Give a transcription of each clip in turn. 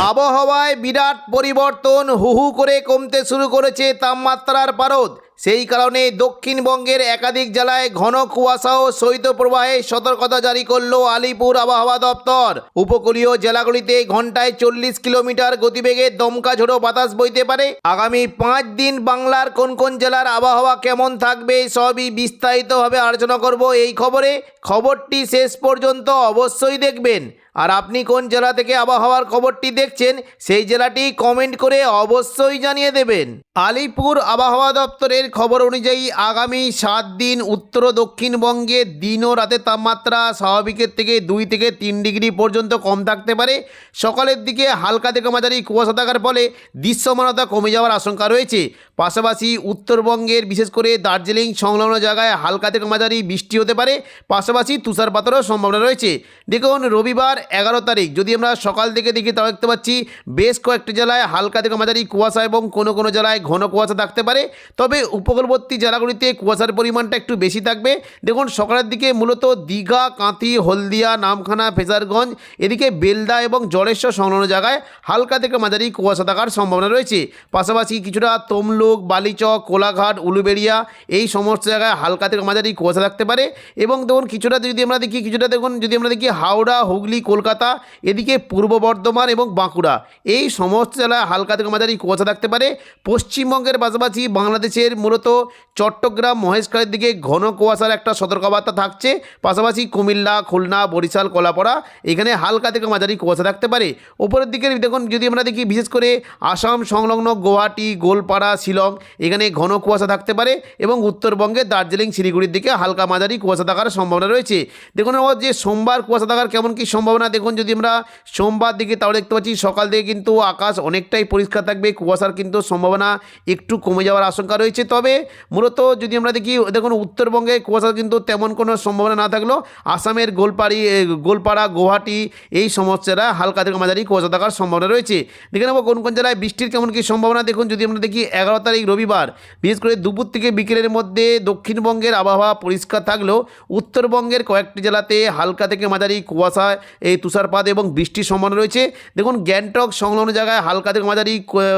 আবহাওয়ায় বিরাট পরিবর্তন, হু হু করে কমতে শুরু করেছে তাপমাত্রার পারদ। সেই কারণে দক্ষিণবঙ্গের একাধিক জেলায় ঘন কুয়াশা ও শৈত্যপ্রবাহে সতর্কতা জারি করল আলিপুর আবহাওয়া দপ্তর। উপকূলীয় জেলাগুলিতে ঘন্টায় 40 কিলোমিটার গতিবেগে দমকা ঝোড়ো বাতাস বইতে পারে। আগামী 5 দিন বাংলার কোন কোন জেলার আবহাওয়া কেমন থাকবে সবই বিস্তারিতভাবে আলোচনা করব এই খবরে। খবরটি শেষ পর্যন্ত অবশ্যই দেখবেন। আর আপনি কোন জেলা থেকে আবহাওয়ার খবরটি দেখছেন সেই জেলাটি কমেন্ট করে অবশ্যই জানিয়ে দেবেন। আলিপুর আবহাওয়া দপ্তরের খবর অনুযায়ী আগামী 7 দিন উত্তর ও দক্ষিণবঙ্গে দিন ও রাতের তাপমাত্রা স্বাভাবিকের থেকে 2 থেকে 3 ডিগ্রি পর্যন্ত কম থাকতে পারে। সকালের দিকে হালকা থেকে মাঝারি কুয়াশা থাকার ফলে দৃশ্যমানতা কমে যাওয়ার আশঙ্কা রয়েছে। পাশাপাশি উত্তরবঙ্গের বিশেষ করে দার্জিলিং সংলগ্ন জায়গায় হালকা থেকে মাঝারি বৃষ্টি হতে পারে। পাশাপাশি তুষারপাতেরও সম্ভাবনা রয়েছে। দেখুন রবিবার 11 তারিখ যদি আমরা সকাল থেকে দেখি তাহলে দেখতে পাচ্ছি বেশ কয়েকটি জেলায় হালকা থেকে মাঝারি কুয়াশা এবং কোনো কোনো জেলায় ঘন কুয়াশা থাকতে পারে। তবে উপকূলবর্তী জেলাগুলিতে কুয়াশার পরিমাণটা একটু বেশি থাকবে। দেখুন সকালের দিকে মূলত দীঘা, কাঁথি, হলদিয়া, নামখানা, ফেজারগঞ্জ, এদিকে বেলদা এবং জলেশ্বর সংলগ্ন জায়গায় হালকা থেকে মাঝারি কুয়াশা থাকার সম্ভাবনা রয়েছে। পাশাপাশি কিছুটা তমলুক, বালিচক, কোলাঘাট, উলুবেড়িয়া এই সমস্ত জায়গায় হালকা থেকে মাঝারি কুয়াশা থাকতে পারে। এবং দেখুন কিছুটা যদি আমরা দেখি যদি আমরা দেখি হাওড়া, হুগলি, কলকাতা, এদিকে পূর্ব বর্ধমান এবং বাঁকুড়া এই সমস্ত জেলায় হালকা থেকে মাঝারি কুয়াশা থাকতে পারে। পশ্চিমবঙ্গের পাশাপাশি বাংলাদেশের মূলত চট্টগ্রাম, মহেশখালীর দিকে ঘন কুয়াশার একটা সতর্কবার্তা থাকছে। পাশাপাশি কুমিল্লা, খুলনা, বরিশাল, কলাপাড়া এখানে হালকা থেকে মাঝারি কুয়াশা থাকতে পারে। ওপরের দিকে দেখুন যদি আমরা দেখি বিশেষ করে আসাম সংলগ্ন গুয়াহাটি, গোলপাড়া, শিলং এখানে ঘন কুয়াশা থাকতে পারে। এবং উত্তরবঙ্গে দার্জিলিং, শিলিগুড়ির দিকে হালকা মাঝারি কুয়াশা থাকার সম্ভাবনা রয়েছে। দেখুন যে সোমবার কুয়াশা থাকার কেমন কি সম্ভাবনা, দেখুন যদি আমরা সোমবার দিকে তাহলে দেখতে পাচ্ছি সকাল থেকে কিন্তু আকাশ অনেকটাই পরিষ্কার থাকবে। কুয়াশার কিন্তু সম্ভাবনা একটু কমে যাওয়ার আশঙ্কা রয়েছে। তবে মূলত যদি আমরা দেখি দেখুন উত্তরবঙ্গে কুয়াশার কিন্তু তেমন কোনো সম্ভাবনা না থাকলেও আসামের গোলপাড়া, গুয়াহাটি এই সমস্ত জেলায় হালকা থেকে মাঝারি কুয়াশা থাকার সম্ভাবনা রয়েছে। দেখে নেব কোন কোন জেলায় বৃষ্টির কেমন কি সম্ভাবনা। দেখুন যদি আমরা দেখি 11 তারিখ রবিবার বিশেষ করে দুপুর থেকে বিকেলের মধ্যে দক্ষিণবঙ্গের আবহাওয়া পরিষ্কার থাকলেও উত্তরবঙ্গের কয়েকটি জেলাতে হালকা থেকে মাঝারি কুয়াশা, এই তুষারপাত এবং বৃষ্টির সম্ভাবনা রয়েছে। দেখুন গ্যাংটক সংলগ্ন জায়গায় হালকা থেকে মাঝারি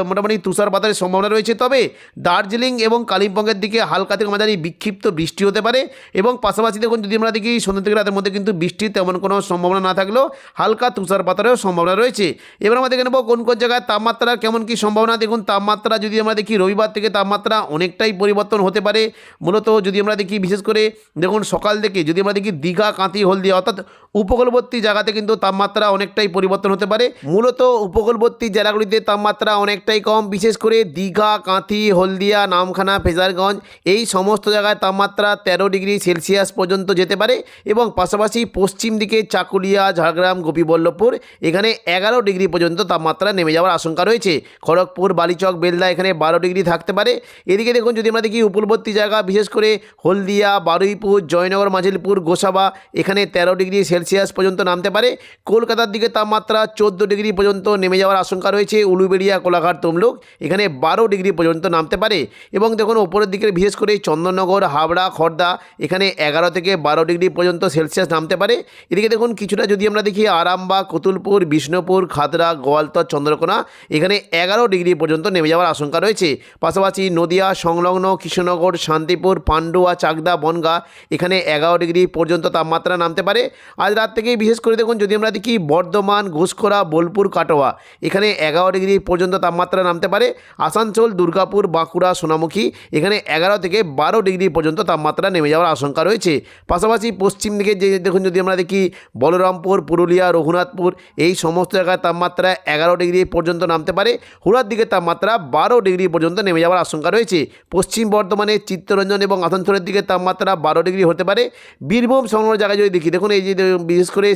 মোটামুটি তুষারপাতের সম্ভাবনা রয়েছে। তবে দার্জিলিং এবং কালিম্পংয়ের দিকে হালকা থেকে মাঝারি বিক্ষিপ্ত বৃষ্টি হতে পারে। এবং পাশাপাশি দেখুন যদি আমরা দেখি সন্ধ্যা থেকে রাতের মধ্যে কিন্তু বৃষ্টির তেমন কোনো সম্ভাবনা না থাকলেও হালকা তুষারপাতেরও সম্ভাবনা রয়েছে। এবার আমরা দেখে নেব কোন কোন জায়গায় তাপমাত্রার কেমন কি সম্ভাবনা। দেখুন তাপমাত্রা যদি আমরা দেখি রবিবার থেকে তাপমাত্রা অনেকটাই পরিবর্তন হতে পারে। মূলত যদি আমরা দেখি বিশেষ করে দেখুন সকাল থেকে যদি আমরা দেখি দীঘা, কাঁথি, হলদিয়া অর্থাৎ উপকূলবর্তী জায়গাতে কিন্তু তাপমাত্রা অনেকটাই পরিবর্তন হতে পারে। মূলত উপকূলবর্তী জেলাগুলিতে তাপমাত্রা অনেকটাই কম, বিশেষ করে দীঘা, কাঁথি, হলদিয়া, নামখানা, ফেজারগঞ্জ এই সমস্ত জায়গায় তাপমাত্রা 13 ডিগ্রি সেলসিয়াস পর্যন্ত যেতে পারে। এবং পাশাপাশি পশ্চিম দিকে চাকুলিয়া, ঝাড়গ্রাম, গোপীবল্লভপুর এখানে 11 ডিগ্রি পর্যন্ত তাপমাত্রা নেমে যাওয়ার আশঙ্কা রয়েছে। খড়গপুর, বালিচক, বেলদা এখানে 12 ডিগ্রি থাকতে পারে। এদিকে দেখুন যদি আমরা দেখি উপকূলবর্তী জায়গা বিশেষ করে হলদিয়া, বারুইপুর, জয়নগর, মাঝিলপুর, গোসাবা এখানে 13 ডিগ্রি সেলসিয়াস পর্যন্ত নামতে পারে। কলকাতার দিকে তাপমাত্রা 14 ডিগ্রি পর্যন্ত নেমে যাওয়ার আশঙ্কা রয়েছে। উলুবেড়িয়া, কোলাঘাট, তমলুক এখানে 12 ডিগ্রি পর্যন্ত নামতে পারে। এবং দেখুন ওপরের দিকে বিশেষ করে চন্দননগর, হাবড়া, খড়দা এখানে 11 থেকে 12 ডিগ্রি পর্যন্ত সেলসিয়াস নামতে পারে। এদিকে দেখুন কিছুটা যদি আমরা দেখি আরামবাগ, কতুলপুর, বিষ্ণুপুর, খাতড়া, গোয়ালতর, চন্দ্রকোনা এখানে 11 ডিগ্রি পর্যন্ত নেমে যাওয়ার আশঙ্কা রয়েছে। পাশাপাশি নদিয়া সংলগ্ন কৃষ্ণনগর, শান্তিপুর, পান্ডুয়া, চাকদা, বনগাঁ এখানে 11 ডিগ্রি পর্যন্ত তাপমাত্রা নামতে পারে। আজ রাত থেকেই বিশেষ করে দেখুন যদি আমরা দেখি বর্ধমান, ঘুষখোরা, বোলপুর, কাটোয়া এখানে 11 ডিগ্রি পর্যন্ত তাপমাত্রা নামতে পারে। আসানসোল, দুর্গাপুর, বাঁকুড়া, সোনামুখী এখানে 11 থেকে 12 ডিগ্রি পর্যন্ত তাপমাত্রা নেমে যাওয়ার আশঙ্কা রয়েছে। পাশাপাশি পশ্চিম দিকে দেখুন যদি আমরা দেখি বলরামপুর, পুরুলিয়া, রঘুনাথপুর এই সমস্ত জায়গায় তাপমাত্রা 11 ডিগ্রি পর্যন্ত নামতে পারে। হুড়ার দিকে তাপমাত্রা 12 ডিগ্রি পর্যন্ত নেমে যাওয়ার আশঙ্কা রয়েছে। পশ্চিম বর্ধমানে চিত্তরঞ্জন এবং আসানসোলের দিকে তাপমাত্রা 12 ডিগ্রি হতে পারে। বীরভূম সংলগ্ন জায়গায় যদি দেখি দেখুন এই যে বিশেষ করে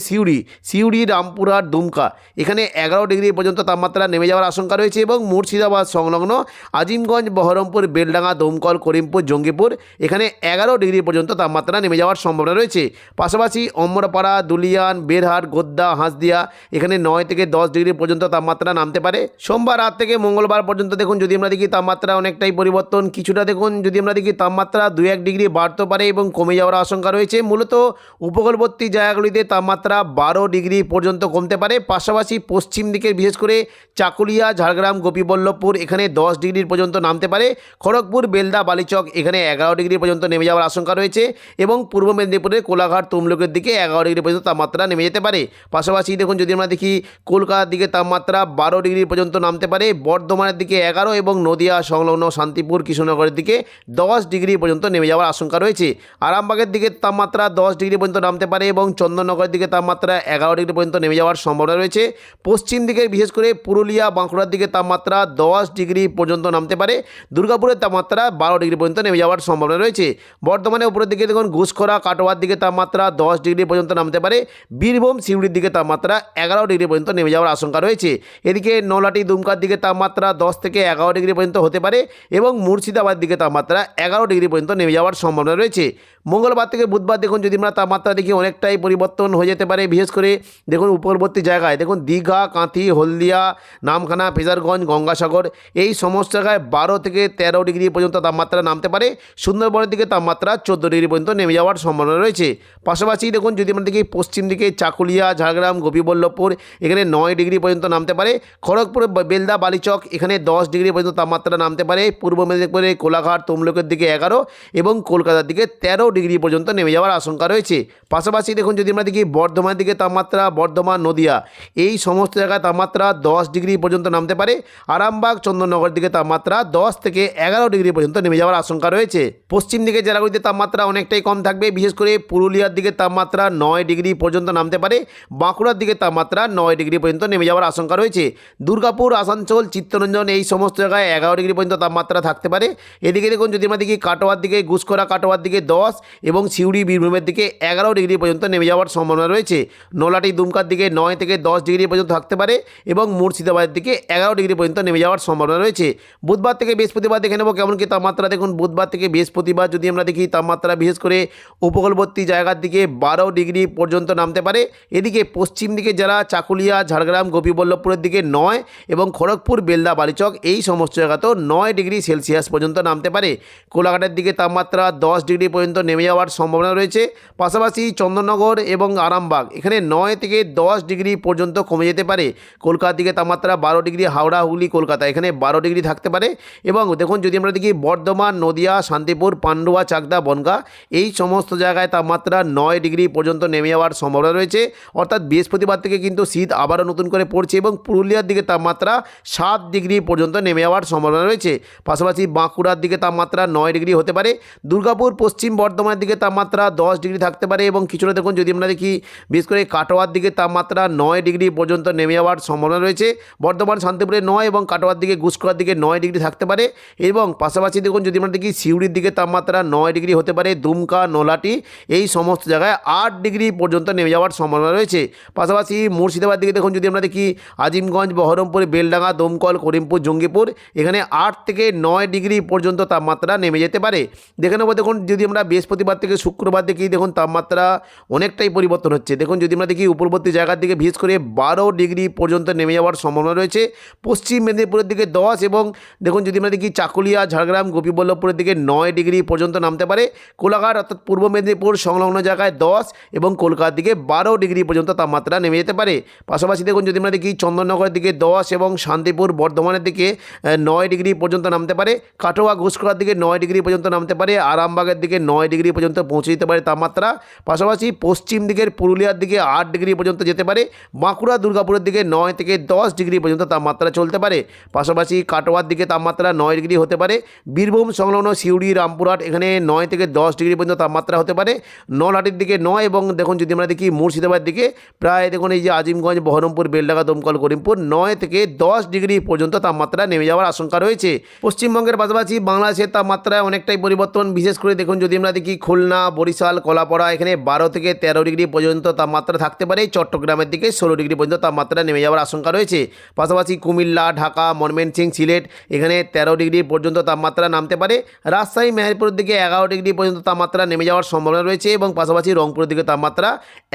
সিউড়ি, রামপুরহাট, দুমকা এখানে 11 ডিগ্রি পর্যন্ত তাপমাত্রা নেমে যাওয়ার আশঙ্কা রয়েছে। এবং মুর্শিদাবাদ সংলগ্ন আজিমগঞ্জ, বহরমপুর, বেলডাঙ্গা বেলডাঙ্গা, দমকল, করিমপুর, জঙ্গিপুর এখানে 11 ডিগ্রি পর্যন্ত তাপমাত্রা নেমে যাওয়ার সম্ভাবনা রয়েছে। পাশাপাশি অমরপাড়া, দুলিয়ান, বেরহাট, গোদ্দা, হাঁসদিয়া এখানে 9 থেকে 10 ডিগ্রি পর্যন্ত তাপমাত্রা নামতে পারে। সোমবার রাত থেকে মঙ্গলবার পর্যন্ত দেখুন যদি আমরা দেখি তাপমাত্রা অনেকটাই পরিবর্তন, কিছুটা দেখুন যদি আমরা দেখি তাপমাত্রা 2-1 ডিগ্রি বাড়তে পারে এবং কমে যাওয়ার আশঙ্কা রয়েছে। মূলত উপকূলবর্তী জায়গাগুলিতে তাপমাত্রা 12 ডিগ্রি পর্যন্ত কমতে পারে। পাশাপাশি পশ্চিম দিকের বিশেষ করে চাকুলিয়া, ঝাড়গ্রাম, গোপীবল্লভপুর এখানে 10 ডিগ্রি পর্যন্ত নামতে পারে। খড়গপুর, বেলদা, বালিচক এখানে 11 ডিগ্রি পর্যন্ত নেমে যাওয়ার আশঙ্কা রয়েছে এবং পূর্ব মেদিনীপুরের কোলাঘাট, তমলুকের দিকে 11 ডিগ্রি পর্যন্ত তাপমাত্রা নেমে যেতে পারে। পাশাপাশি দেখুন যদি আমরা দেখি কলকাতার দিকে তাপমাত্রা 12 ডিগ্রি পর্যন্ত নামতে পারে, বর্ধমানের দিকে 11 এবং নদিয়া সংলগ্ন শান্তিপুর, কৃষ্ণনগরের দিকে 10 ডিগ্রি পর্যন্ত নেমে যাওয়ার আশঙ্কা রয়েছে। আরামবাগের দিকে তাপমাত্রা 10 ডিগ্রি পর্যন্ত নামতে পারে এবং চন্দননগরের দিকে তাপমাত্রা 11 ডিগ্রি পর্যন্ত নেমে যাওয়ার সম্ভাবনা রয়েছে। পশ্চিম দিকে বিশেষ করে পুরুলিয়া, বাঁকুড়ার দিকে তাপমাত্রা 10 ডিগ্রি পর্যন্ত নামতে পারে। দুর্গাপুরের তাপমাত্রা 12 ডিগ্রি পর্যন্ত নেমে যাওয়ার সম্ভাবনা রয়েছে। বর্ধমানের উপরের দিকে দেখুন ঘুষখরা, কাটোয়ার দিকে তাপমাত্রা 10 ডিগ্রি পর্যন্ত নামতে পারে। বীরভূম, সিউড়ির দিকে তাপমাত্রা 11 ডিগ্রি পর্যন্ত নেমে যাওয়ার আশঙ্কা রয়েছে। এদিকে নলহাটি, দুমকার দিকে তাপমাত্রা 10 থেকে 11 ডিগ্রি পর্যন্ত হতে পারে এবং মুর্শিদাবাদ দিকে তাপমাত্রা 11 ডিগ্রি পর্যন্ত নেমে যাওয়ার সম্ভাবনা রয়েছে। মঙ্গলবার থেকে বুধবার দেখুন যদি আমরা তাপমাত্রা দেখি অনেকটাই পরিবর্তন হয়ে যেতে পারে। বিশেষ করে দেখুন উপকূলবর্তী জায়গায় দেখুন দীঘা, কাঁথি, হলদিয়া, নামখানা, ফেজারগঞ্জ, গঙ্গাসাগর এই সমস্ত জায়গায় 12 থেকে 13 ডিগ্রি পর্যন্ত তাপমাত্রা নামতে পারে। সুন্দরবনের দিকে তাপমাত্রা 14 ডিগ্রি পর্যন্ত নেমে যাওয়ার সম্ভাবনা রয়েছে। পাশাপাশি দেখুন যদি আমরা দেখি পশ্চিম দিকে চাকুলিয়া, ঝাড়গ্রাম, গোপীবল্লভপুর এখানে 9 ডিগ্রি পর্যন্ত নামতে পারে। খড়গপুর, বেলদা, বালিচক এখানে 10 ডিগ্রি পর্যন্ত তাপমাত্রা নামতে পারে। পূর্ব মেদিনীপুরে কোলাঘাট, তমলুকের দিকে 11 এবং কলকাতার দিকে 13 ডিগ্রি পর্যন্ত নেমে যাওয়ার আশঙ্কা রয়েছে। পাশাপাশি দেখুন যদি আমরা দেখি বর্ধমানের দিকে তাপমাত্রা, বর্ধমান, নদিয়া এই সমস্ত জায়গায় তাপমাত্রা 10 ডিগ্রি পর্যন্ত নামতে পারে। আরামবাগ, চন্দননগরের দিকে তাপমাত্রা 10 থেকে 11 ডিগ্রি পর্যন্ত নেমে যাওয়ার আশঙ্কা রয়েছে। পশ্চিম দিকে জেলাগুলিতে তাপমাত্রা অনেকটাই কম থাকবে। বিশেষ করে পুরুলিয়ার দিকে তাপমাত্রা 9 ডিগ্রি পর্যন্ত নামতে পারে। বাঁকুড়ার দিকে তাপমাত্রা 9 ডিগ্রি পর্যন্ত নেমে যাওয়ার আশঙ্কা রয়েছে। দুর্গাপুর, আসানসোল, চিত্তরঞ্জন এই সমস্ত জায়গায় 11 ডিগ্রি পর্যন্ত তাপমাত্রা থাকতে পারে। এদিকে দেখুন যদি আমরা দেখি কাটোয়ার দিকে, ঘুষখরা, কাটোয়ার দিকে 10 এবং সিউড়ি, বীরভূমের দিকে 11 ডিগ্রি পর্যন্ত নেমে যাওয়ার সম্ভাবনা রয়েছে। নলহাটি, দুমকার দিকে 9 থেকে 10 ডিগ্রি পর্যন্ত থাকতে পারে এবং মুর্শিদাবাদের দিকে 11 ডিগ্রি পর্যন্ত নেমে যাওয়ার সম্ভাবনা রয়েছে। বুধবার থেকে বৃহস্পতিবার দেখে নেব কেমন কি তাপমাত্রা। দেখুন বুধবার থেকে বৃহস্পতিবার যদি আমরা দেখি তাপমাত্রা বিশেষ করে উপকূলবর্তী জায়গার দিকে 12 ডিগ্রি পর্যন্ত নামতে পারে। এদিকে পশ্চিম দিকে যারা চাকুলিয়া, ঝাড়গ্রাম, গোপীবল্লভপুরের দিকে 9 এবং খড়গপুর, বেলদা, বালিচক এই সমস্ত জায়গাতেও 9 ডিগ্রি সেলসিয়াস পর্যন্ত নামতে পারে। কোলাঘাটের দিকে তাপমাত্রা 10 ডিগ্রি পর্যন্ত নেমে যাওয়ার সম্ভাবনা রয়েছে। পাশাপাশি চন্দননগর এবং আরামবাগ এখানে 9 থেকে 10 ডিগ্রি পর্যন্ত কমে যেতে পারে। কলকাতার দিকে তাপমাত্রা 12 ডিগ্রি, হাওড়া, হুগলি, কলকাতা এখানে 12 ডিগ্রি থাকতে পারে। এবং দেখুন যদি আমরা দেখি বর্ধমান, নদিয়া, শান্তিপুর, পান্ডুয়া, চাকদা, বনগাঁ এই সমস্ত জায়গায় তাপমাত্রা 9 ডিগ্রি পর্যন্ত নেমে যাওয়ার সম্ভাবনা রয়েছে। অর্থাৎ বৃহস্পতিবার থেকে কিন্তু শীত আবারও নতুন করে পড়ছে এবং পুরুলিয়ার দিকে তাপমাত্রা 7 ডিগ্রি পর্যন্ত নেমে যাওয়ার সম্ভাবনা রয়েছে। পাশাপাশি বাঁকুড়ার দিকে তাপমাত্রা 9 ডিগ্রি হতে পারে। দুর্গাপুর, পশ্চিম বর্ধমানের দিকে তাপমাত্রা 10 ডিগ্রি থাকতে পারে এবং কিছুটা দেখুন যদি আমরা দেখি বিশেষ করে কাটোয়ার দিকে তাপমাত্রা 9 ডিগ্রি পর্যন্ত নেমে যাওয়ার সম্ভাবনা রয়েছে। বর্ধমান, শান্তিপুরে 9 এবং কাটোয়ার দিকে, ঘুষখরার দিকে 9 ডিগ্রি থাকতে পারে। এবং পাশাপাশি দেখুন যদি আমরা দেখি সিউড়ির দিকে তাপমাত্রা 9 ডিগ্রি হতে পারে। দুমকা, নলহাটি এই সমস্ত জায়গায় 8 ডিগ্রি পর্যন্ত নেমে যাওয়ার সম্ভাবনা রয়েছে। পাশাপাশি মুর্শিদাবাদ দিকে দেখুন যদি আমরা দেখি আজিমগঞ্জ, বহরমপুর, বেলডাঙ্গা, দমকল, করিমপুর, জঙ্গিপুর এখানে 8 থেকে 9 ডিগ্রি পর্যন্ত তাপমাত্রা নেমে যেতে পারে। দেখে নেব দেখুন যদি আমরা বৃহস্পতিবার থেকে শুক্রবার দেখি দেখুন তাপমাত্রা অনেকটাই পরিবর্তন হচ্ছে। দেখুন যদি আমরা দেখি উপকূলবর্তী জায়গার দিকে বিশেষ করে 12 ডিগ্রি পর্যন্ত নেমে যাওয়ার সম্ভাবনা রয়েছে। পশ্চিম মেদিনীপুরের দিকে 10 এবং দেখুন যদি আমরা দেখি চাকুলিয়া, ঝাড়গ্রাম, গোপীবল্লভপুরের দিকে 9 ডিগ্রি পর্যন্ত নামতে পারে। কোলাঘাট অর্থাৎ পূর্ব মেদিনীপুর সংলগ্ন জায়গায় 10 এবং কলকাতার দিকে 12 ডিগ্রি পর্যন্ত তাপমাত্রা নেমে যেতে পারে। পাশাপাশি দেখুন যদি আমরা দেখি চন্দননগরের দিকে 10 এবং শান্তিপুর, বর্ধমানের দিকে 9 ডিগ্রি পর্যন্ত নামতে পারে। কাটোয়া, ঘুষখরার দিকে 9 ডিগ্রি পর্যন্ত নামতে পারে। আরামবাগের দিকে 9 ডিগ্রি পর্যন্ত পৌঁছে যেতে পারে তাপমাত্রা। পাশাপাশি পশ্চিম দিকের পুরুলিয়ার দিকে 8 ডিগ্রি পর্যন্ত যেতে পারে। বাঁকুড়া, দুর্গাপুরের দিকে 9 থেকে 10 ডিগ্রি পর্যন্ত তাপমাত্রা চলতে পারে। পাশাপাশি কাটোয়ার দিকে তাপমাত্রা 9 ডিগ্রি হতে পারে। বীরভূম সংলগ্ন সিউড়ি, রামপুরহাট এখানে 9 থেকে 10 ডিগ্রি পর্যন্ত তাপমাত্রা হতে পারে। নলহাটির দিকে 9 এবং দেখুন যদি আমরা দেখি মুর্শিদাবাদ দিকে প্রায় দেখুন এই যে আজিমগঞ্জ, বহরমপুর, বেলডাঙ্গা, দমকল, করিমপুর 9 থেকে 10 ডিগ্রি পর্যন্ত তাপমাত্রা নেমে যাওয়ার আশঙ্কা রয়েছে। পশ্চিমবঙ্গের পাশাপাশি বাংলাদেশের তাপমাত্রায় অনেকটাই পরিবর্তন। বিশেষ করে দেখুন যদি আমরা দেখি খুলনা, বরিশাল, কলাপাড়া এখানে 12 থেকে 13 ডিগ্রি পর্যন্ত তাপমাত্রা থাকতে পারে। চট্টগ্রামের দিকে 16 ডিগ্রি পর্যন্ত তাপমাত্রা নেমে যাওয়ার আশঙ্কা রয়েছে। পাশাপাশি কুমিল্লা, ঢাকা, ময়মনসিংহ, সিলেট এখানে 13 ডিগ্রি পর্যন্ত তাপমাত্রা নামতে পারে। রাজশাহী মেহেরপুরের দিকে 11 ডিগ্রি পর্যন্ত তাপমাত্রা নেমে যাওয়ার সম্ভাবনা রয়েছে এবং পাশাপাশি রংপুরের দিকে তাপমাত্রা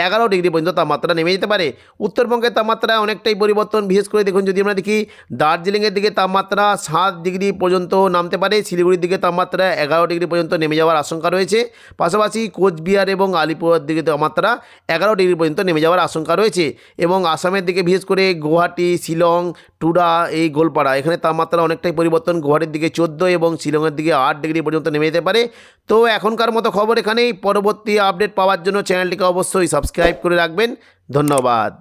11 ডিগ্রি পর্যন্ত তাপমাত্রা নেমে যেতে পারে। উত্তরবঙ্গের তাপমাত্রা অনেকটাই পরিবর্তন, বিশেষ করে দেখুন যদি আমরা দেখি দার্জিলিংয়ের দিকে তাপমাত্রা 7 ডিগ্রি পর্যন্ত নামতে পারে, শিলিগুড়ির দিকে তাপমাত্রা 11 ডিগ্রি পর্যন্ত নেমে যাওয়ার আশঙ্কা রয়েছে। পাশাপাশি কোচবিহার এবং আলিপুরের দিকে তাপমাত্রা 11 ডিগ্রি পর্যন্ত নেমে যাওয়ার আশঙ্কা রয়েছে এবং আসামের দিকে বিশেষ করে গুয়াহাটি, শিলং, টুডা, এই গোলপাড়া এখানে তাপমাত্রা অনেকটাই পরিবর্তন, গুয়াহাটির দিকে 14 এবং শিলংয়ের দিকে 8 ডিগ্রি পর্যন্ত নেমে যেতে পারে। তো এখনকার মতো খবর এখানেই। পরবর্তী আপডেট পাওয়ার জন্য চ্যানেলটিকে অবশ্যই সাবস্ক্রাইব করে রাখবেন। ধন্যবাদ।